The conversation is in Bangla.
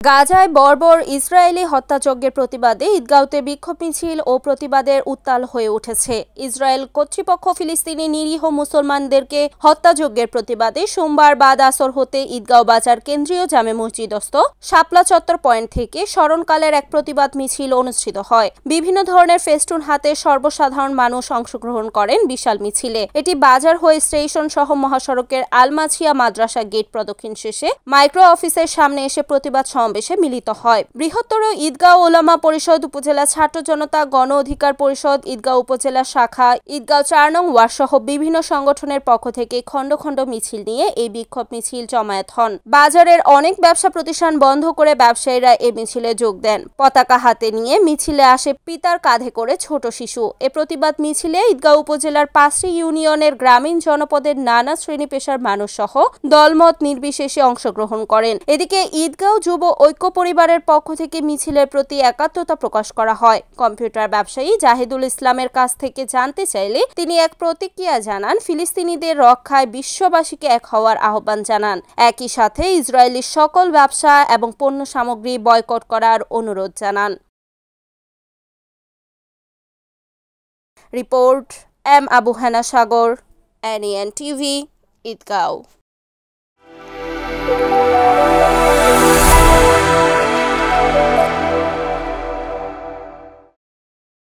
গাজায় বর্বর ইসরায়েলি হত্যাযজ্ঞের প্রতিবাদে ঈদগাঁওতে বিক্ষোভ মিছিল ও প্রতিবাদের উত্তাল হয়ে উঠেছে। ইসরায়েল কর্তৃপক্ষ ফিলিস্তিনি নিরীহ মুসলমানদেরকে হত্যাযজ্ঞের প্রতিবাদে সোমবার বাদ আসর হতে ঈদগাঁও বাজার কেন্দ্রীয় জামে মসজিদস্থ শাপলা চত্বর পয়েন্ট থেকে স্মরণকালের এক প্রতিবাদ মিছিল অনুষ্ঠিত হয়। বিভিন্ন ধরনের ফেস্টুন হাতে সর্বসাধারণ মানুষ অংশগ্রহণ করেন বিশাল মিছিলে। এটি বাজার হয়ে স্টেশন সহ মহাসড়কের আলমাছিয়া মাদ্রাসা গেট প্রদক্ষিণ শেষে মাইক্রো অফিসের সামনে এসে প্রতিবাদ সমাবেশে মিলিত হয়। বৃহত্তর ঈদগাঁও ওলামা পরিষদ, উপজেলা ছাত্র জনতা গণ অধিকার পরিষদ, ঈদগাঁও উপজেলা শাখা, ঈদগাঁও ৪ নং ওয়ার্ড সহ বিভিন্ন সংগঠনের পক্ষ থেকে খণ্ড খণ্ড মিছিল নিয়ে এই বিক্ষোভ মিছিল জমায়েত হন। বাজারের অনেক ব্যবসা প্রতিষ্ঠান বন্ধ করে ব্যবসায়ীরা এই মিছিলে যোগ দেন। পতাকা হাতে নিয়ে মিছিলে আসে পিতার কাঁধে করে ছোট শিশু। এ প্রতিবাদ মিছিলে ঈদগাঁও উপজেলার ৫টি ইউনিয়নের গ্রামীণ জনপদের নানা শ্রেণী পেশার মানুষ সহ দলমত নির্বিশেষে অংশগ্রহণ করেন। এদিকে ঈদগাঁও যুব ঐক্য পরিবারের পক্ষ থেকে মিছিলের প্রতি একাত্মতা প্রকাশ করা হয়। কম্পিউটার ব্যবসায়ী জাহিদুল ইসলামের কাছ থেকে জানতে চাইলে তিনি এক প্রতিক্রিয়া জানান, ফিলিস্তিনিদের রক্ষায় বিশ্ববাসীকে এক হওয়ার আহ্বান জানান। একই সাথে ইসরায়েলি সকল ব্যবসা এবং পণ্য সামগ্রী বয়কট করার অনুরোধ জানান। রিপোর্ট এম আবু হেনা সাগর, NEN TV, ঈদগাঁও।